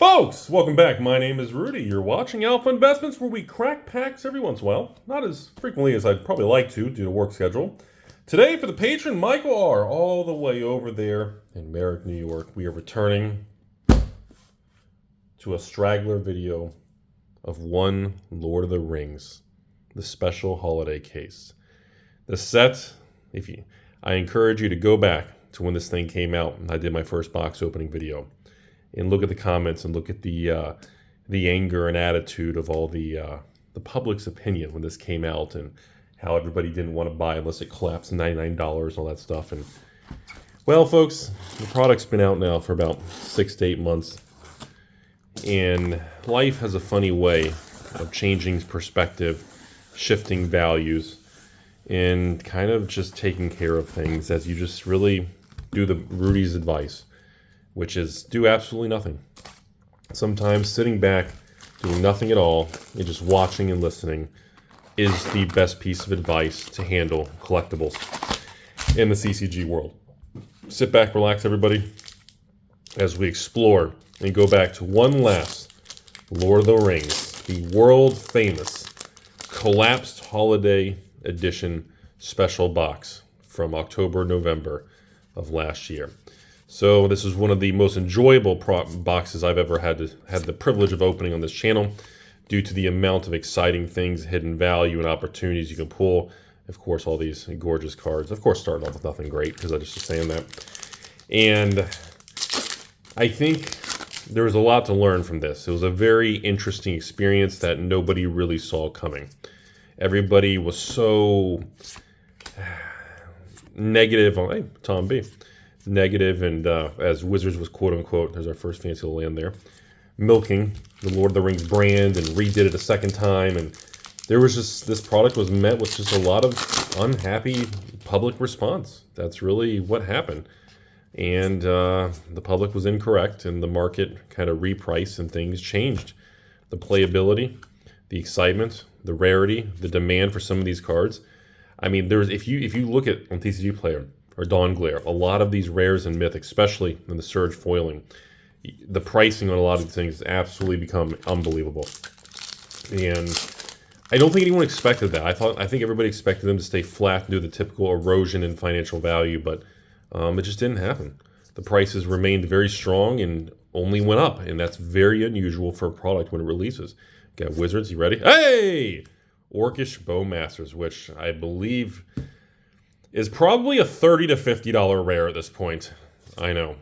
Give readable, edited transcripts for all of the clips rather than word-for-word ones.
Folks, welcome back. My name is Rudy. You're watching Alpha Investments, where we crack packs every once in a while. Not as frequently as I'd probably like to due to work schedule. Today, for the patron Michael R., all the way over there in Merrick, New York, we are returning to a straggler video of one Lord of the Rings, the special holiday case. The set, I encourage you to go back to when this thing came out and I did my first box opening video. And look at the comments and look at the anger and attitude of all the public's opinion when this came out, and how everybody didn't want to buy unless it collapsed to $99, all that stuff. And well, folks, the product's been out now for about 6 to 8 months, and life has a funny way of changing perspective, shifting values, and kind of just taking care of things as you just really do the Rudy's advice, which is do absolutely nothing. Sometimes sitting back, doing nothing at all, and just watching and listening is the best piece of advice to handle collectibles in the CCG world. Sit back, relax, everybody, as we explore and go back to one last Lord of the Rings, the world-famous collapsed holiday edition special box from October, November of last year. So this is one of the most enjoyable boxes I've ever had the privilege of opening on this channel, due to the amount of exciting things, hidden value, and opportunities you can pull. Of course, all these gorgeous cards. Of course, starting off with nothing great, because I just was saying that. And I think there was a lot to learn from this. It was a very interesting experience that nobody really saw coming. Everybody was so negative on, hey, Tom B. Negative, and as Wizards was quote-unquote, there's our first fancy little land there, milking the Lord of the Rings brand and redid it a second time, and there was just, this product was met with just a lot of unhappy public response. That's really what happened. And the public was incorrect, and the market kind of repriced, and things changed. The playability, the excitement, the rarity, the demand for some of these cards. I mean, there's if you look at on TCG Player or Dawn Glare, a lot of these rares and myth, especially in the surge foiling, the pricing on a lot of these things has absolutely become unbelievable. And I don't think anyone expected that. I think everybody expected them to stay flat and do the typical erosion in financial value, but it just didn't happen. The prices remained very strong and only went up, and that's very unusual for a product when it releases. Got Wizards, you ready? Hey! Orcish Bowmasters, which I believe is probably a $30 to $50 rare at this point. I know.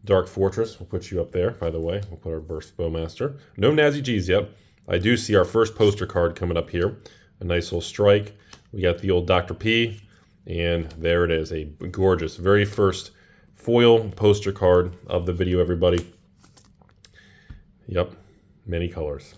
Dark Fortress, we'll put you up there, by the way. We'll put our Burst Bowmaster. No Nazi G's yet. I do see our first poster card coming up here. A nice little strike. We got the old Dr. P, and there it is. A gorgeous, very first foil poster card of the video, everybody. Yep, many colors.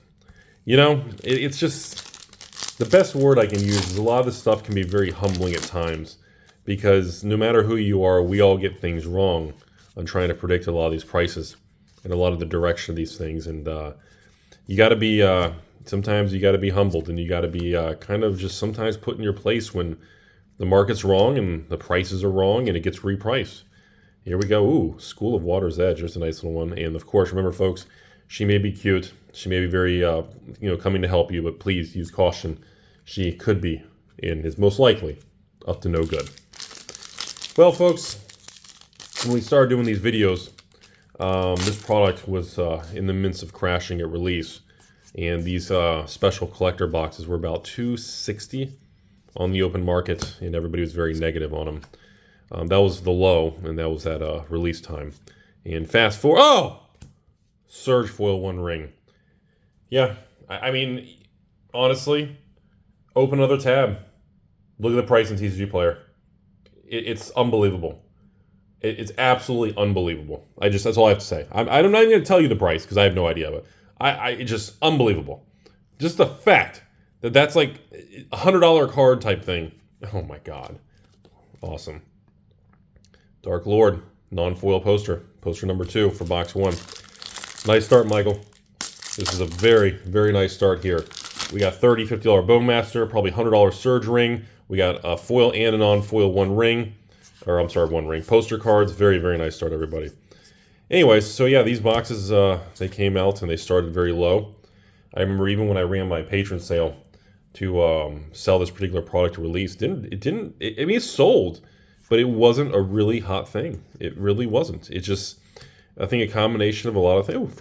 You know, it's just, the best word I can use is a lot of this stuff can be very humbling at times, because no matter who you are, we all get things wrong on trying to predict a lot of these prices and a lot of the direction of these things. And you got to be, sometimes you got to be humbled, and you got to be kind of just sometimes put in your place when the market's wrong and the prices are wrong and it gets repriced. Here we go. Ooh, School of Water's Edge. There's a nice little one. And of course, remember, folks, she may be cute. She may be very, coming to help you, but please use caution. She could be, and is most likely, up to no good. Well, folks, when we started doing these videos, this product was in the midst of crashing at release, and these special collector boxes were about $260 on the open market, and everybody was very negative on them. That was the low, and that was at release time. And fast forward, oh! Surge Foil One Ring. Yeah, I mean, honestly, open another tab. Look at the price in TCG Player. It's unbelievable. It's absolutely unbelievable. That's all I have to say. I'm not even going to tell you the price because I have no idea, but it's just unbelievable. Just the fact that that's like a $100 card type thing. Oh my God. Awesome. Dark Lord, non-foil poster. Poster number 2 for box 1. Nice start, Michael. This is a very, very nice start here. We got $30, $50 Bowmaster, probably $100 Surge Ring. We got a foil and a non-foil one ring. Poster cards. Very, very nice start, everybody. Anyways, so yeah, these boxes, they came out and they started very low. I remember even when I ran my patron sale to sell this particular product release, I mean, it sold, but it wasn't a really hot thing. It really wasn't. It just, I think a combination of a lot of things,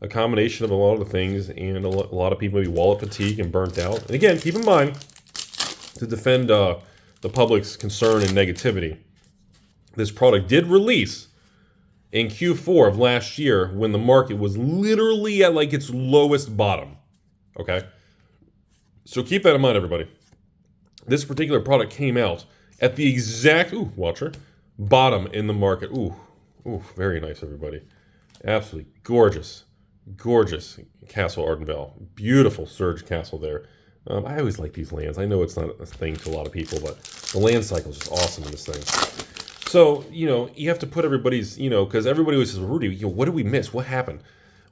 a combination of a lot of the things, and a lot of people maybe wallet fatigue and burnt out. And again, keep in mind, to defend the public's concern and negativity, this product did release in Q4 of last year when the market was literally at like its lowest bottom, okay? So keep that in mind, everybody. This particular product came out at the exact, bottom in the market. Ooh, very nice, everybody. Absolutely gorgeous, gorgeous Castle Ardenvale. Beautiful Surge Castle there. I always like these lands. I know it's not a thing to a lot of people, but the land cycle is just awesome in this thing. So, you have to put everybody's, because everybody always says, Rudy, what did we miss? What happened?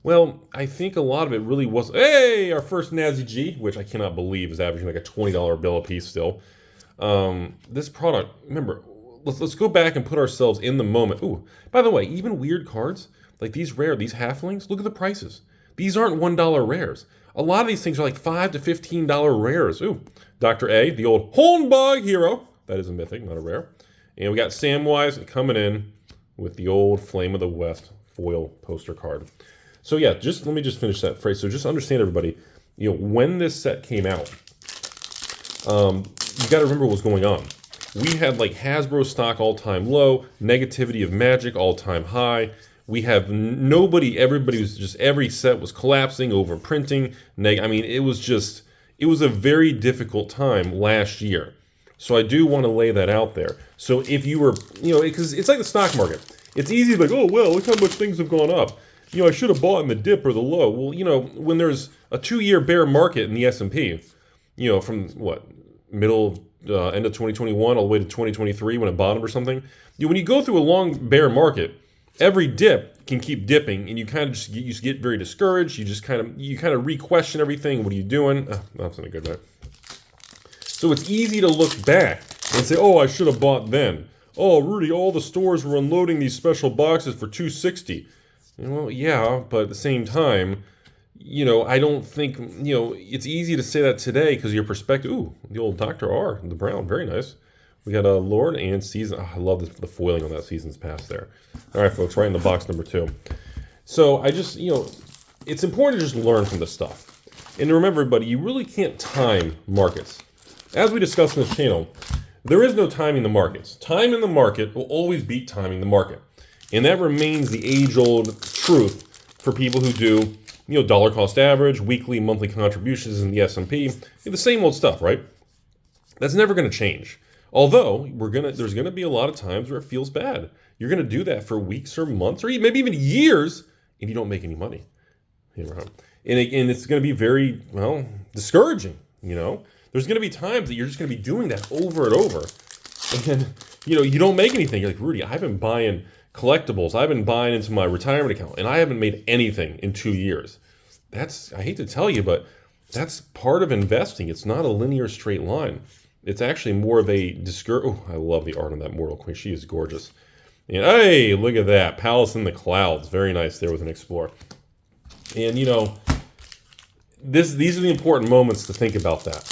Well, I think a lot of it really was, hey, our first Nazi G, which I cannot believe is averaging like a $20 bill a piece still. This product, remember, let's go back and put ourselves in the moment. Ooh, by the way, even weird cards, like these halflings, look at the prices. These aren't $1 rares. A lot of these things are like $5 to $15 rares. Ooh, Dr. A, the old Hornbog hero. That is a mythic, not a rare. And we got Samwise coming in with the old Flame of the West foil poster card. So yeah, let me just finish that phrase. So just understand, everybody, when this set came out, you got to remember what was going on. We had like Hasbro stock all-time low, negativity of Magic all-time high. We have everybody was just, every set was collapsing, over printing. I mean, it was a very difficult time last year. So I do want to lay that out there. So if you were, because it's like the stock market. It's easy to be like, oh, well, look how much things have gone up. I should have bought in the dip or the low. Well, when there's a 2-year bear market in the S&P, from what, end of 2021 all the way to 2023 when it bottomed or something, when you go through a long bear market, every dip can keep dipping, and you kind of just get very discouraged. You just kind of re-question everything. What are you doing? That's not a good night. So it's easy to look back and say, oh, I should have bought then. Oh, Rudy, all the stores were unloading these special boxes for $260. Well, yeah, but at the same time, I don't think, it's easy to say that today because of your perspective. Ooh, the old Dr. R, the brown, very nice. We got a Lord and Season. Oh, I love the foiling on that Season's Pass there. All right, folks, right in the box number 2. So I just, it's important to just learn from this stuff. And to remember, everybody, you really can't time markets. As we discussed in this channel, there is no timing the markets. Time in the market will always beat timing the market. And that remains the age-old truth for people who do, dollar cost average, weekly, monthly contributions in the S&P. The same old stuff, right? That's never going to change. Although, there's going to be a lot of times where it feels bad. You're going to do that for weeks or months or maybe even years, and you don't make any money. And it's going to be very, discouraging, There's going to be times that you're just going to be doing that over and over. And, you don't make anything. You're like, Rudy, I've been buying collectibles. I've been buying into my retirement account, and I haven't made anything in 2 years. I hate to tell you, but that's part of investing. It's not a linear straight line. It's actually more of a I love the art on that Mortal Queen. She is gorgeous. And hey, look at that. Palace in the Clouds. Very nice there with an Explorer. And, these are the important moments to think about that.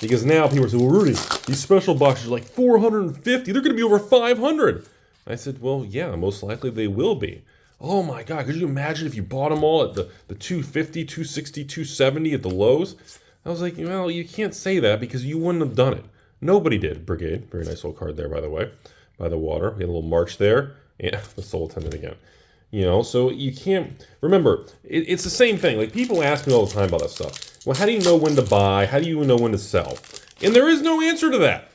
Because now people are saying, well, Rudy, these special boxes are like $450. They're going to be over $500. I said, well, yeah, most likely they will be. Oh my God, could you imagine if you bought them all at the 250, 260, 270 at the lows? I was like, well, you can't say that because you wouldn't have done it. Nobody did. Brigade, very nice old card there, by the way, by the water. We had a little march there. Yeah, the soul attendant again. So you can't, remember, it's the same thing. Like people ask me all the time about that stuff. Well, how do you know when to buy? How do you know when to sell? And there is no answer to that.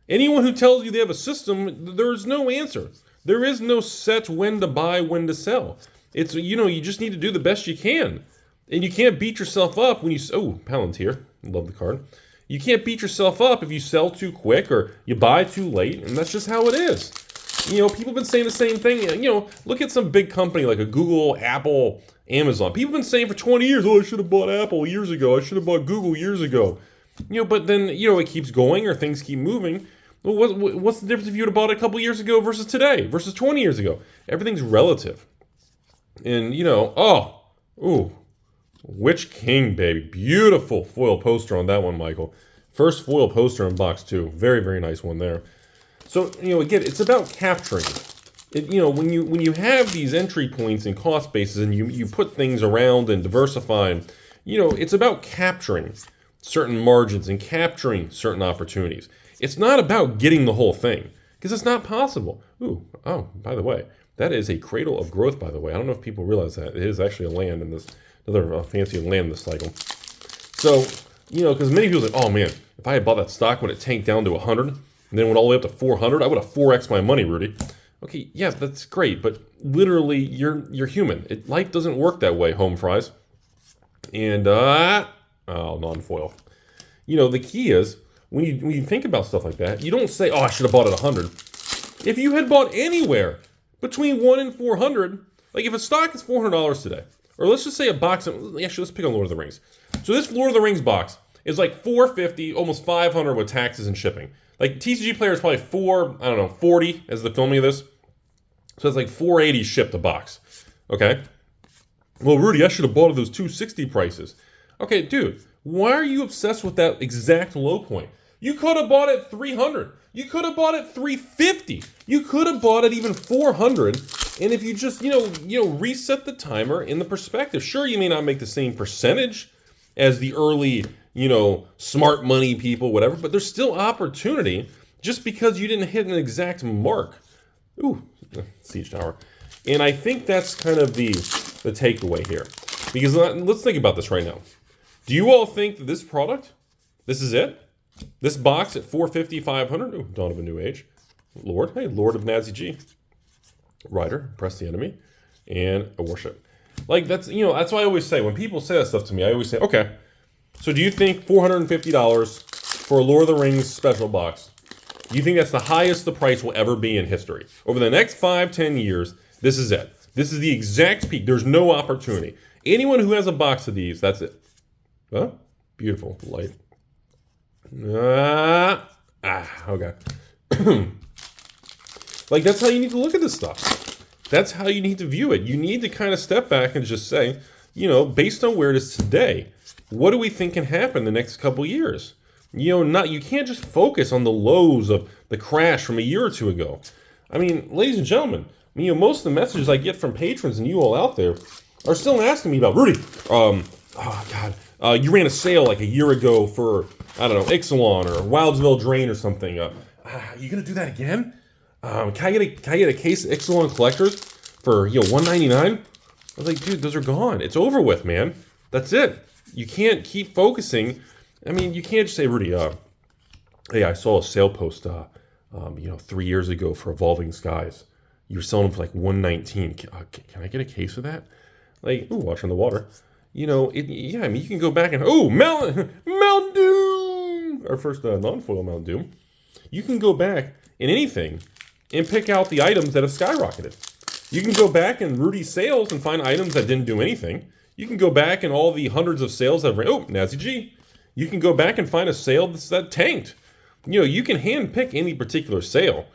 Anyone who tells you they have a system, there's no answer. There is no set when to buy, when to sell. It's, you just need to do the best you can. And you can't beat yourself up when you, Palantir, love the card. You can't beat yourself up if you sell too quick or you buy too late, and that's just how it is. People have been saying the same thing. Look at some big company like a Google, Apple, Amazon. People have been saying for 20 years, I should have bought Apple years ago. I should have bought Google years ago. But then, it keeps going or things keep moving. Well, what's the difference if you would have bought it a couple years ago versus today, versus 20 years ago? Everything's relative. And, ooh, Witch King, baby. Beautiful foil poster on that one, Michael. First foil poster in box 2. Very, very nice one there. So, again, it's about capturing. When you have these entry points and cost bases and you put things around and diversifying, it's about capturing certain margins and capturing certain opportunities. It's not about getting the whole thing, because it's not possible. By the way, that is a cradle of growth, by the way. I don't know if people realize that. It is actually a land in this, another fancy land in this cycle. So, because many people say, oh man, if I had bought that stock when it tanked down to 100, and then went all the way up to 400, I would have 4x my money, Rudy. Okay, yeah, that's great, but literally, you're human. Life doesn't work that way, home fries. And, non-foil. The key is, when you think about stuff like that, you don't say, oh, I should have bought at 100. If you had bought anywhere between 1 and 400, like if a stock is $400 today, or let's just say a box of, actually, let's pick on Lord of the Rings. So this Lord of the Rings box is like $450, almost $500 with taxes and shipping. Like TCG Player is probably $40 as the filming of this. So it's like $480 shipped a box. Okay? Well, Rudy, I should have bought at those $260 prices. Okay, dude, why are you obsessed with that exact low point? You could have bought it $300. You could have bought it $350. You could have bought it even $400. And if you just, reset the timer in the perspective. Sure, you may not make the same percentage as the early, smart money people, whatever, but there's still opportunity just because you didn't hit an exact mark. Ooh, Siege Tower. And I think that's kind of the takeaway here. Because let's think about this right now. Do you all think that this product, this is it? This box at $450, $500? Ooh, Dawn of a New Age. Lord, hey, Lord of Nazi G. Rider, Press the Enemy, and a Warship. Like, that's why I always say, when people say that stuff to me, I always say, okay, so do you think $450 for a Lord of the Rings special box, do you think that's the highest the price will ever be in history? Over the next 5-10 years, this is it. This is the exact peak. There's no opportunity. Anyone who has a box of these, that's it. Huh? Beautiful light. Okay. Like, that's how you need to look at this stuff. That's how you need to view it. You need to kind of step back and just say, based on where it is today, what do we think can happen the next couple years? You can't just focus on the lows of the crash from a year or two ago. I mean, ladies and gentlemen, most of the messages I get from patrons and you all out there are still asking me about, Rudy, you ran a sale like a year ago for, I don't know, Ixalan or Wildsville Drain or something. You gonna do that again? Can I get a case of Ixalan collectors for $199? I was like, dude, those are gone. It's over with, man. That's it. You can't keep focusing. I mean, you can't just say, Rudy, hey, I saw a sale post 3 years ago for Evolving Skies. You were selling them for like $119. Can I get a case of that? Like, ooh, Watch on the Water. You can go back and, Mount Doom! Our first non-foil Mount Doom. You can go back in anything and pick out the items that have skyrocketed. You can go back in Rudy's sales and find items that didn't do anything. You can go back in all the hundreds of sales that have, Nazi G. You can go back and find a sale that tanked. You can handpick any particular sale,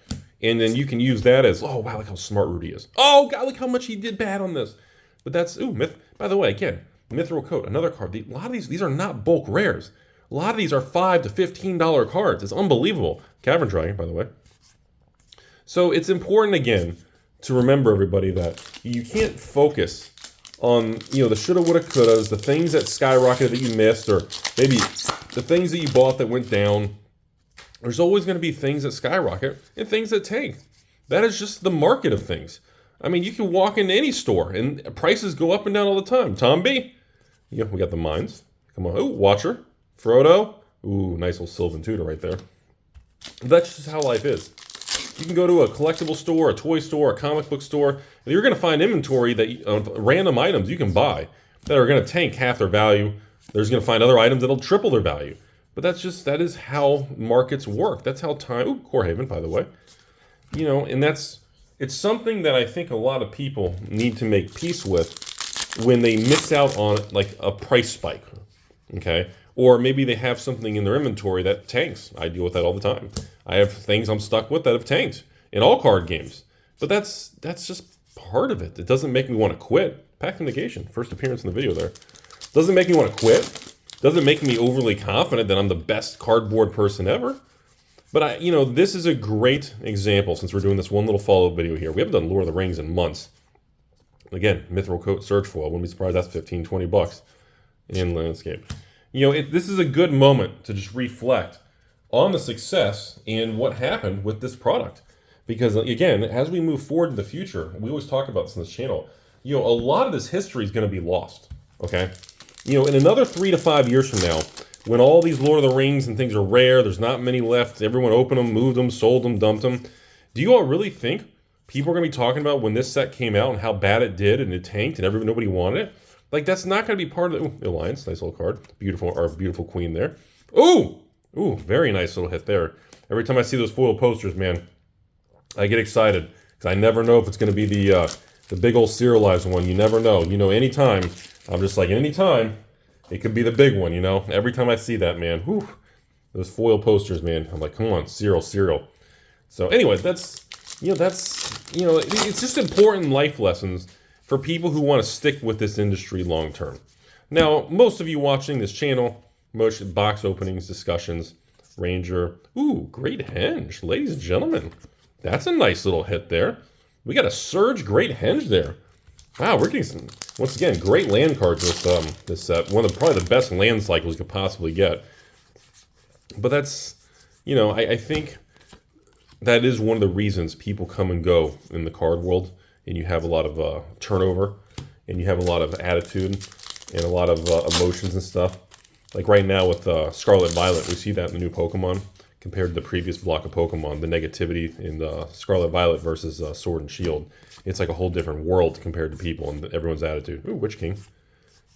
and then you can use that as, oh, wow, look how smart Rudy is. Oh, God, look how much he did bad on this. But that's, Myth. By the way, again, Mithril Coat, another card. A lot of these are not bulk rares. A lot of these are $5 to $15 cards. It's unbelievable. Cavern Dragon, by the way. So it's important, again, to remember, everybody, that you can't focus on, the shoulda, woulda, couldas, the things that skyrocketed that you missed, or maybe the things that you bought that went down. There's always going to be things that skyrocket and things that tank. That is just the market of things. I mean, you can walk into any store and prices go up and down all the time. Tom B. We got the mines. Come on. Ooh, Watcher. Frodo. Ooh, nice little Sylvan Tudor right there. That's just how life is. You can go to a collectible store, a toy store, a comic book store, and you're going to find inventory that random items you can buy that are going to tank half their value. There's going to find other items that'll triple their value. But that is how markets work. That's how time. Ooh, Core Haven, by the way. And it's something that I think a lot of people need to make peace with when they miss out on like a price spike. Okay. Or maybe they have something in their inventory that tanks. I deal with that all the time. I have things I'm stuck with that have tanked in all card games. But that's just part of it. It doesn't make me want to quit. Pack negation, first appearance in the video there. Doesn't make me want to quit. Doesn't make me overly confident that I'm the best cardboard person ever. But this is a great example since we're doing this one little follow-up video here. We haven't done Lord of the Rings in months. Again, Mithril Coat Search Foil. Wouldn't be surprised that's $15-20 in landscape. This is a good moment to just reflect on the success and what happened with this product. Because again, as we move forward in the future, we always talk about this on this channel, a lot of this history is going to be lost, okay? In another 3 to 5 years from now, when all these Lord of the Rings and things are rare, there's not many left, everyone opened them, moved them, sold them, dumped them, do you all really think people are going to be talking about when this set came out and how bad it did and it tanked and nobody wanted it? Like, that's not going to be part of the... Ooh, Alliance, nice little card. Our beautiful queen there. Ooh, very nice little hit there. Every time I see those foil posters, man, I get excited because I never know if it's going to be the big old serialized one. You never know. Anytime, I'm just like, anytime, it could be the big one, Every time I see that, man, whew, those foil posters, man, I'm like, come on, cereal. So anyway, it's just important life lessons for people who want to stick with this industry long term. Now, most of you watching this channel, most box openings, discussions, Ranger, ooh, great henge, ladies and gentlemen. That's a nice little hit there. We got a Surge great henge there. Wow, we're getting some, once again, great land cards this set. One of probably the best land cycles you could possibly get. But that's, I think that is one of the reasons people come and go in the card world. And you have a lot of turnover. And you have a lot of attitude. And a lot of emotions and stuff. Like right now with Scarlet Violet, we see that in the new Pokemon. Compared to the previous block of Pokemon, the negativity in Scarlet Violet versus Sword and Shield. It's like a whole different world compared to people and everyone's attitude. Ooh, Witch King.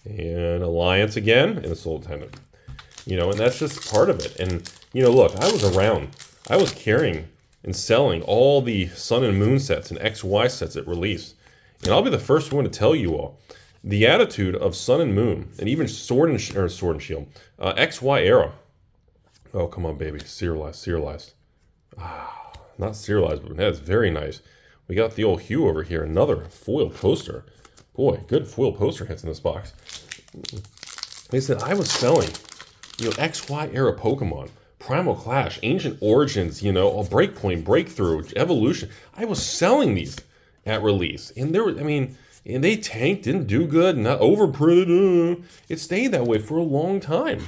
And Alliance again, and a Soul Attendant. And that's just part of it. And, look, I was around. I was carrying and selling all the Sun and Moon sets and XY sets at release. And I'll be the first one to tell you all, the attitude of Sun and Moon, and even Sword and Shield, XY era. Oh, come on, baby. Serialized. Ah, not serialized, but that's very nice. We got the old Hue over here. Another foil poster. Boy, good foil poster hits in this box. They said I was selling, XY era Pokemon, Primal Clash, Ancient Origins, Breakpoint, Breakthrough, Evolution. I was selling these at release. And and they tanked, didn't do good, not overprinted. It stayed that way for a long time.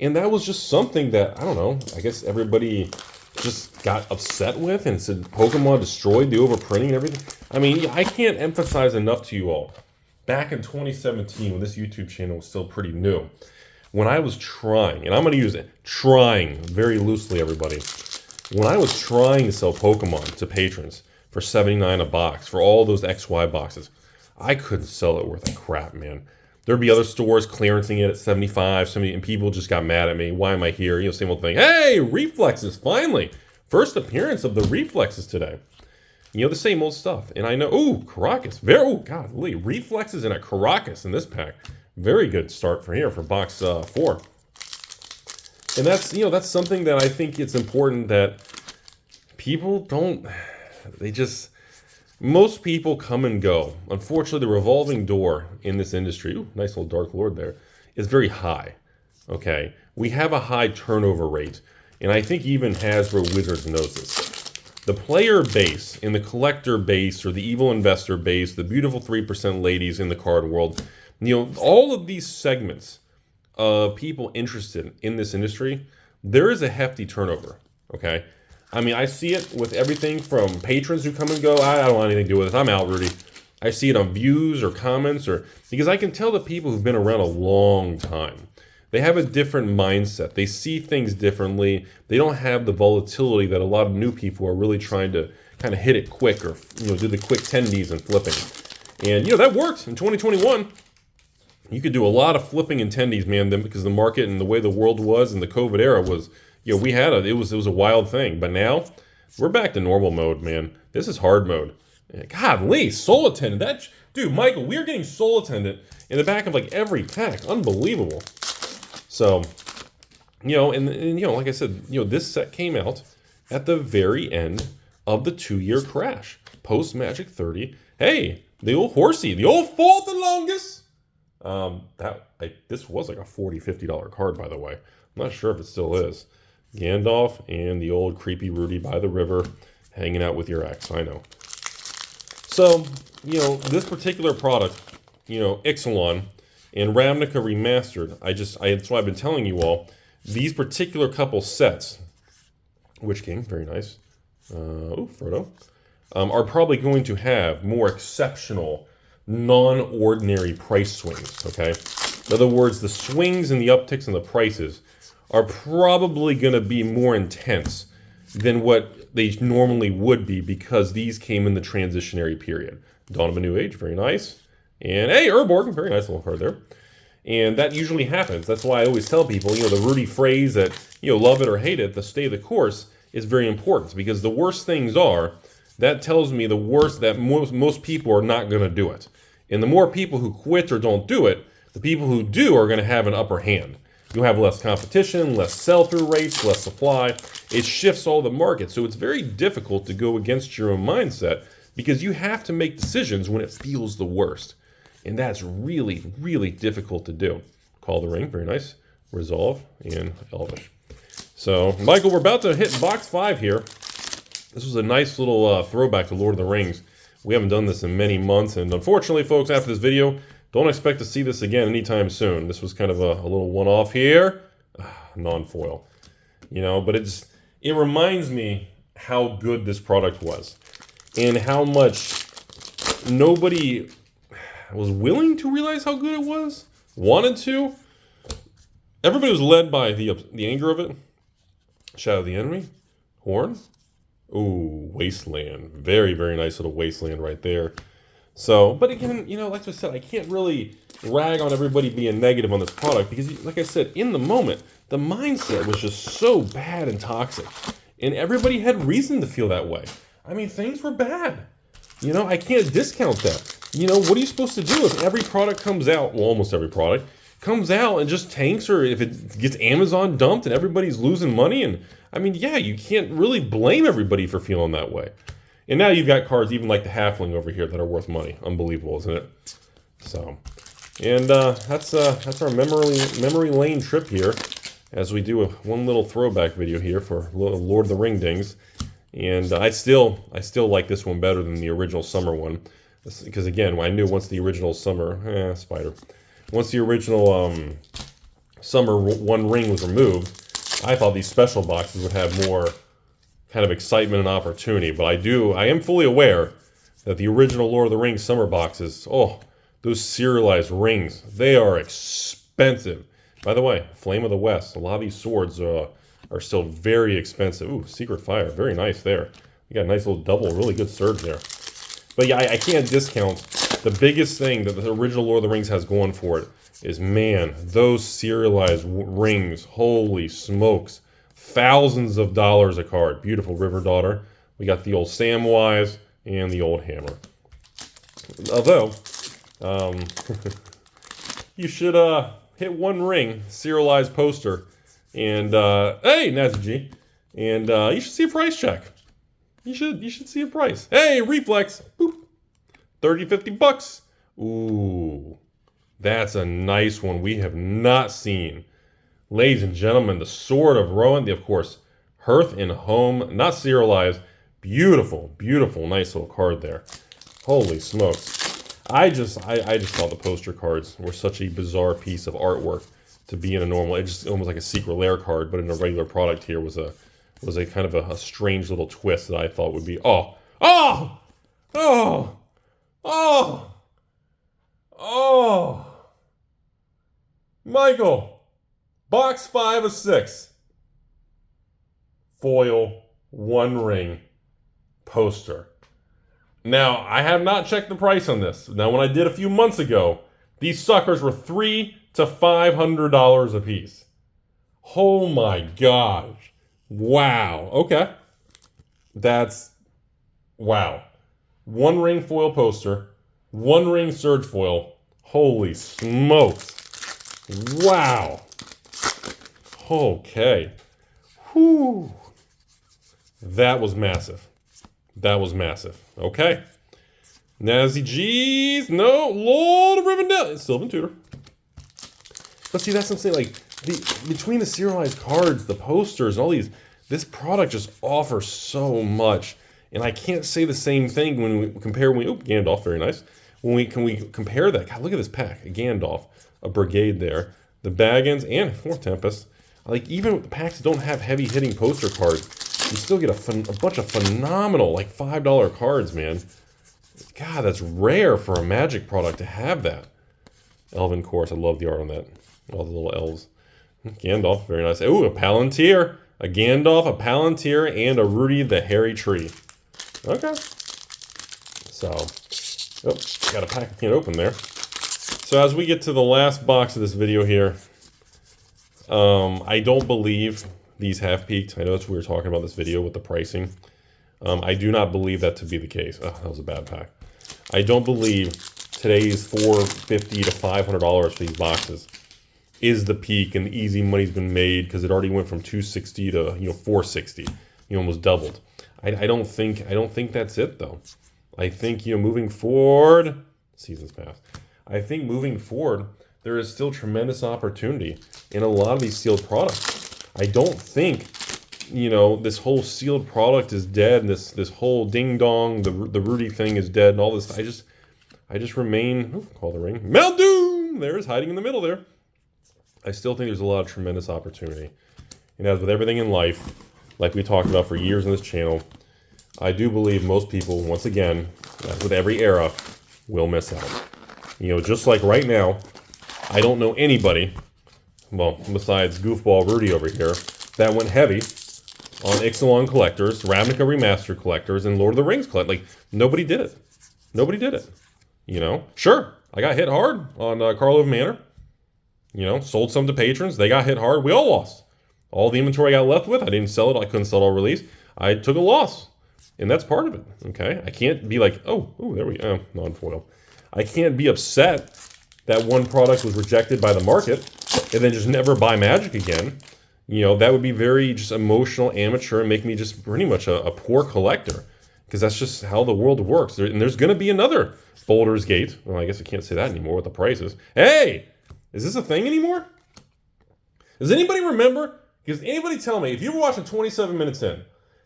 And that was just something that, I don't know, I guess everybody just got upset with and said Pokemon destroyed the overprinting and everything. I can't emphasize enough to you all. Back in 2017, when this YouTube channel was still pretty new, when I was trying, and I'm going to use it, trying very loosely, everybody. When I was trying to sell Pokemon to patrons for $79 a box, for all those XY boxes, I couldn't sell it worth a crap, man. There'd be other stores clearancing it at 75, 70, and people just got mad at me. Why am I here? Same old thing. Hey, Reflexes, finally. First appearance of the Reflexes today. The same old stuff. And I know, ooh, Caracas. Golly, Reflexes and a Caracas in this pack. Very good start for here for box 4. And that's something that I think it's important that people don't, most people come and go. Unfortunately, the revolving door in this industry, ooh, nice little Dark Lord there, is very high, okay? We have a high turnover rate, and I think even Hasbro Wizards knows this. The player base and the collector base, or the evil investor base, the beautiful 3% ladies in the card world, all of these segments of people interested in this industry, there is a hefty turnover, okay? I see it with everything from patrons who come and go. I don't want anything to do with it. I'm out, Rudy. I see it on views or comments, because I can tell the people who've been around a long time. They have a different mindset. They see things differently. They don't have the volatility that a lot of new people are really trying to kind of hit it quick or do the quick tendies and flipping. And that worked in 2021. You could do a lot of flipping and tendies, man, because the market and the way the world was in the COVID era was. It was a wild thing, but now we're back to normal mode, man. This is hard mode. Godly, Soul Attendant. Dude, Michael, we're getting Soul Attendant in the back of like every pack. Unbelievable. So, like I said, this set came out at the very end of the 2-year crash. Post Magic 30, Hey, the old horsey, the old fought the longest. This was like a $40, $50 card, by the way. I'm not sure if it still is. Gandalf and the old creepy Rudy by the river, hanging out with your ex. I know. So, this particular product, Ixalan and Ravnica Remastered, that's why I've been telling you all, these particular couple sets, Witch King, very nice, Frodo, are probably going to have more exceptional, non-ordinary price swings, okay? In other words, the swings and the upticks in the prices are probably going to be more intense than what they normally would be because these came in the transitionary period. Dawn of a New Age, very nice. And hey, Urborg, very nice little card there. And that usually happens. That's why I always tell people, the Rudy phrase that, love it or hate it, the stay the course is very important because the worse things are, that tells me the worst that most people are not going to do it. And the more people who quit or don't do it, the people who do are going to have an upper hand. You'll have less competition, less sell-through rates, less supply. It shifts all the market. So it's very difficult to go against your own mindset because you have to make decisions when it feels the worst. And that's really, really difficult to do. Call the Ring, very nice. Resolve, and Elvish. So, Michael, we're about to hit box 5 here. This was a nice little throwback to Lord of the Rings. We haven't done this in many months, and unfortunately, folks, after this video, don't expect to see this again anytime soon. This was kind of a little one-off here. Non-foil. But it reminds me how good this product was. And how much nobody was willing to realize how good it was. Wanted to. Everybody was led by the anger of it. Shadow of the Enemy. Horn. Ooh, Wasteland. Very, very nice little Wasteland right there. So, but again, like I said, I can't really rag on everybody being negative on this product because, like I said, in the moment, the mindset was just so bad and toxic. And everybody had reason to feel that way. I mean, things were bad. I can't discount that. What are you supposed to do if every product comes out, well, almost every product, comes out and just tanks, or if it gets Amazon dumped and everybody's losing money? And, I mean, yeah, you can't really blame everybody for feeling that way. And now you've got cards even like the Halfling over here that are worth money. Unbelievable, isn't it? So, and that's our memory lane trip here, as we do one little throwback video here for Lord of the Ring dings. And I still like this one better than the original summer one, because again, I knew once the original summer once the original summer One Ring was removed, I thought these special boxes would have more kind of excitement and opportunity. But I am fully aware that the original Lord of the Rings summer boxes, those serialized rings, they are expensive. By the way, Flame of the West, a lot of these swords are still very expensive. Ooh, Secret Fire, very nice there. You got a nice little double, really good surge there. But yeah, I can't discount the biggest thing that the original Lord of the Rings has going for it is, man, those serialized rings, holy smokes. Thousands of dollars a card. Beautiful River Daughter. We got the old Samwise and the old Hammer. Although, you should hit One Ring, serialized poster, and hey, Nazi, and you should see a price check. You should see a price. Hey, Reflex, boop, 30, 50 bucks. Ooh, that's a nice one we have not seen. Ladies and gentlemen, the Sword of Rohan, of course, Hearth and Home, not serialized. Beautiful, beautiful, nice little card there. Holy smokes. I just thought the poster cards were such a bizarre piece of artwork to be in a normal, it's just almost like a secret lair card, but in a regular product here was a kind of a strange little twist that I thought would be, Michael. Box 5 of 6. Foil, One Ring, poster. Now, I have not checked the price on this. Now, when I did a few months ago, these suckers were $300 to $500 a piece. Oh my gosh. Wow. Okay. That's, wow. One Ring foil poster, One Ring surge foil. Holy smokes. Wow. Okay. Whew. That was massive. That was massive. Okay. Nazi G's. No. Lord of Rivendell. It's Sylvan Tutor. But see, that's what I'm saying. Like, between the serialized cards, the posters, and all these, this product just offers so much. And I can't say the same thing when we compare, Gandalf, very nice. When we compare that, God, look at this pack. A Gandalf, a Brigade there, the Baggins, and 4th Tempest. Like, even with the packs that don't have heavy hitting poster cards, you still get a bunch of phenomenal, like, $5 cards, man. God, that's rare for a Magic product to have that. Elven Course, I love the art on that. All the little elves. Gandalf, very nice. Ooh, a Palantir. A Gandalf, a Palantir, and a Rudy the Hairy Tree. Okay. So, got a pack I can't open there. So as we get to the last box of this video here, I don't believe these have peaked. I know that's what we were talking about this video with the pricing. I do not believe that to be the case. Oh, that was a bad pack. I don't believe today's $450 to $500 for these boxes is the peak and the easy money's been made, because it already went from $260 to $460. Almost doubled. I don't think that's it though. I think moving forward, seasons past. I think moving forward there is still tremendous opportunity in a lot of these sealed products. I don't think this whole sealed product is dead. And this whole ding dong, the Rudy thing is dead, and all this. I just remain. Call the ring. Mount Doom. There's hiding in the middle there. I still think there's a lot of tremendous opportunity. And as with everything in life, like we talked about for years on this channel, I do believe most people, once again, as with every era, will miss out. Just like right now, I don't know anybody, well, besides Goofball Rudy over here, that went heavy on Ixalan collectors, Ravnica Remastered collectors, and Lord of the Rings collectors. Like, nobody did it. Nobody did it. Sure, I got hit hard on Karlov Manor. Sold some to patrons. They got hit hard. We all lost. All the inventory I got left with, I didn't sell it. I couldn't sell it all release. I took a loss. And that's part of it, okay? I can't be like, oh, there we go, non-foil. I can't be upset that one product was rejected by the market and then just never buy Magic again. That would be very just emotional, amateur, and make me just pretty much a poor collector, because that's just how the world works. And there's going to be another Baldur's Gate. Well, I guess I can't say that anymore with the prices. Hey! Is this a thing anymore? Does anybody remember? Does anybody tell me, if you were watching 27 minutes in,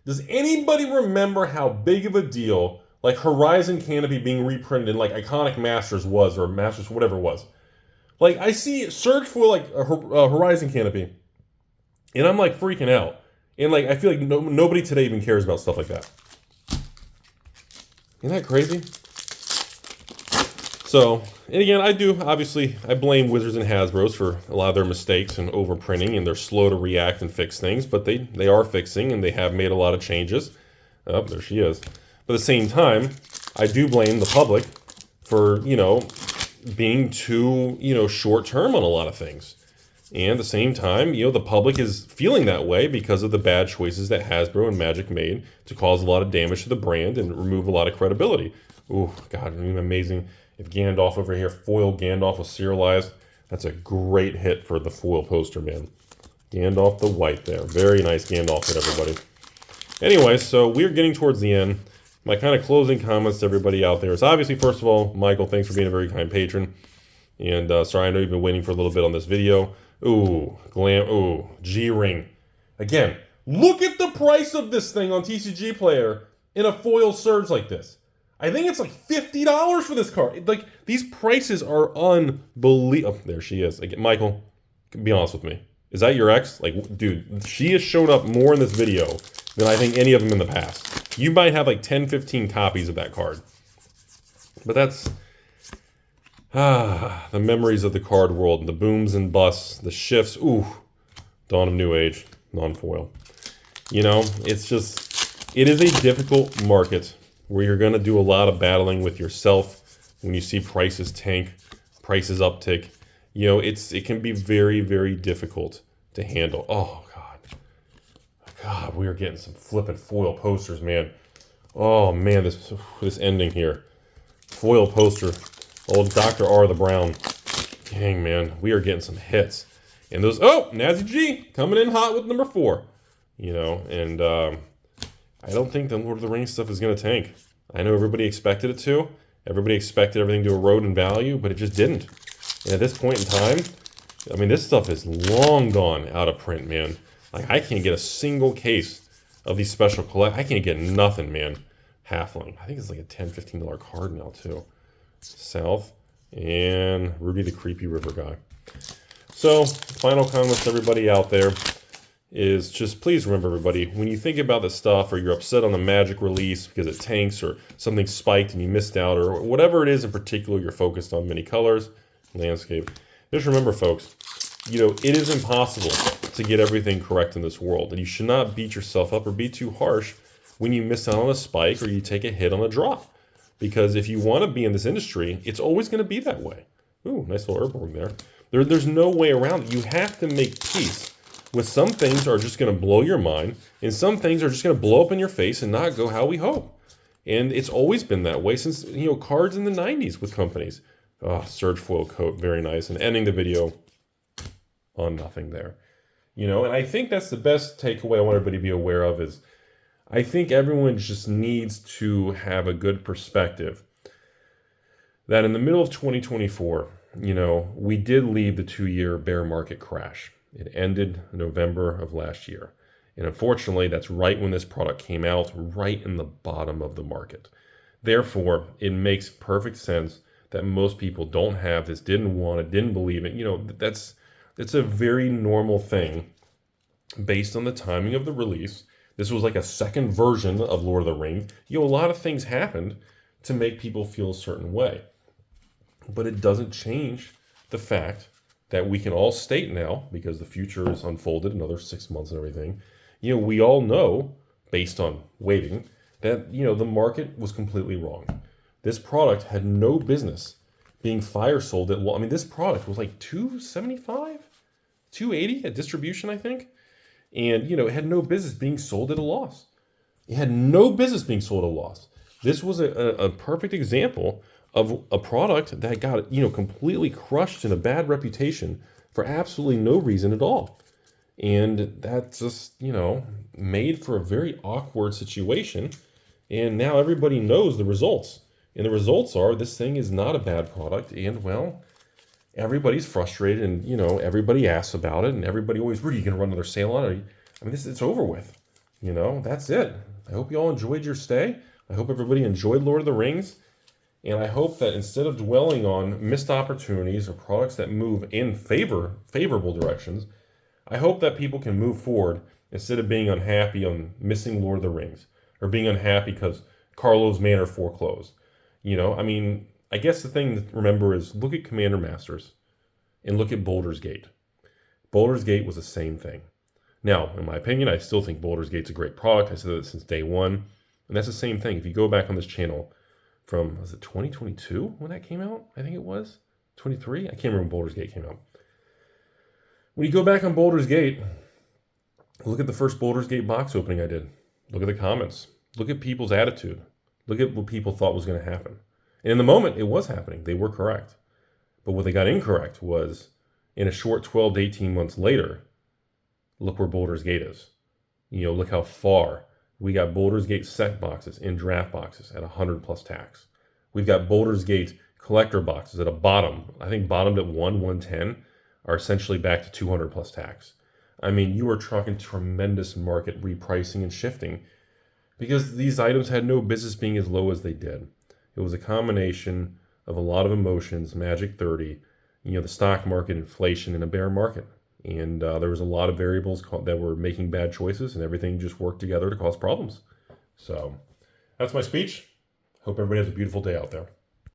does anybody remember how big of a deal like Horizon Canopy being reprinted in like Iconic Masters was, or Masters, whatever it was? Like, I see search for like a Horizon Canopy, and I'm like freaking out. And like, I feel like nobody today even cares about stuff like that. Isn't that crazy? So, and again, I blame Wizards and Hasbro's for a lot of their mistakes and overprinting, and they're slow to react and fix things, but they are fixing, and they have made a lot of changes. Oh, there she is. But at the same time, I do blame the public for, being too, short-term on a lot of things. And at the same time, the public is feeling that way because of the bad choices that Hasbro and Magic made to cause a lot of damage to the brand and remove a lot of credibility. Ooh, God, amazing. If Gandalf over here, foil Gandalf was serialized, that's a great hit for the foil poster, man. Gandalf the White there. Very nice Gandalf hit, everybody. Anyway, so we're getting towards the end. My kind of closing comments to everybody out there is obviously, first of all, Michael, thanks for being a very kind patron. And sorry, I know you've been waiting for a little bit on this video. Ooh, G-Ring. Again, look at the price of this thing on TCG Player in a foil surge like this. I think it's like $50 for this card. Like, these prices are unbelievable. Oh, there she is. Again, Michael, be honest with me. Is that your ex? Like, dude, she has shown up more in this video than I think any of them in the past. You might have like 10, 15 copies of that card. But that's the memories of the card world, and the booms and busts, the shifts. Ooh, Dawn of New Age, non-foil. It's just, it is a difficult market where you're going to do a lot of battling with yourself when you see prices tank, prices uptick. It can be very, very difficult to handle. Oh, God, we are getting some flippin' foil posters, man. Oh, man, this ending here. Foil poster. Old Dr. R. the Brown. Dang, man, we are getting some hits. And those, Nazi G coming in hot with number 4. And I don't think the Lord of the Rings stuff is going to tank. I know everybody expected it to, Everybody expected everything to erode in value, but it just didn't. And at this point in time, I mean, this stuff is long gone out of print, man. Like, I can't get a single case of these special collect. I can't get nothing, man. Halfling. I think it's like a $10, $15 card now, too. South. And Rudy the Creepy River guy. So, final comments to everybody out there is just please remember, everybody, when you think about this stuff or you're upset on the Magic release because it tanks or something spiked and you missed out or whatever it is in particular you're focused on, many colors, landscape, just remember, folks, you know, it is impossible to get everything correct in this world, and you should not beat yourself up or be too harsh when you miss out on a spike or you take a hit on a drop, because if you want to be in this industry, it's always going to be that way. Ooh, nice little airborne there. There's no way around it. You have to make peace with some things are just going to blow your mind, and some things are just going to blow up in your face and not go how we hope. And it's always been that way since, you know, cards in the 90s with companies. Oh, Surge Foil Coat, very nice. And ending the video on nothing there. You know, and I think that's the best takeaway I want everybody to be aware of is I think everyone just needs to have a good perspective that in the middle of 2024, you know, we did leave the 2-year bear market crash. It ended in November of last year. And unfortunately, that's right when this product came out, right in the bottom of the market. Therefore, it makes perfect sense that most people don't have this, didn't want it, didn't believe it. You know, it's a very normal thing based on the timing of the release. This was like a second version of Lord of the Rings. You know, a lot of things happened to make people feel a certain way. But it doesn't change the fact that we can all state now, because the future is unfolded another 6 months and everything, you know, we all know, based on waiting, that, you know, the market was completely wrong. This product had no business being fire sold at, I mean, this product was like $275, $280 at distribution, I think. And, you know, it had no business being sold at a loss. It had no business being sold at a loss. This was a perfect example of a product that got, you know, completely crushed in a bad reputation for absolutely no reason at all. And that just, you know, made for a very awkward situation. And now everybody knows the results. And the results are this thing is not a bad product. And, well, everybody's frustrated and, you know, everybody asks about it. And everybody always, Rudy, you can run another sale on it. I mean, it's over with. You know, that's it. I hope you all enjoyed your stay. I hope everybody enjoyed Lord of the Rings. And I hope that instead of dwelling on missed opportunities or products that move in favorable directions, I hope that people can move forward instead of being unhappy on missing Lord of the Rings or being unhappy because Carlo's Manor foreclosed. You know, I mean, I guess the thing to remember is look at Commander Masters and look at Baldur's Gate. Baldur's Gate was the same thing. Now, in my opinion, I still think Baldur's Gate's a great product. I said that since day one. And that's the same thing. If you go back on this channel, from, was it 2022 when that came out? I think it was 23. I can't remember when Baldur's Gate came out. When you go back on Baldur's Gate, look at the first Baldur's Gate box opening I did. Look at the comments. Look at people's attitude. Look at what people thought was going to happen. And in the moment, it was happening. They were correct. But what they got incorrect was, in a short 12 to 18 months later, look where Baldur's Gate is. You know, look how far. We got Baldur's Gate set boxes in draft boxes at 100 plus tax. We've got Baldur's Gate collector boxes at a bottom. I think bottomed at 110 are essentially back to 200 plus tax. I mean, you are talking tremendous market repricing and shifting because these items had no business being as low as they did. It was a combination of a lot of emotions, Magic 30, you know, the stock market, inflation, and a bear market. And there was a lot of variables that were making bad choices, and everything just worked together to cause problems. So that's my speech. Hope everybody has a beautiful day out there.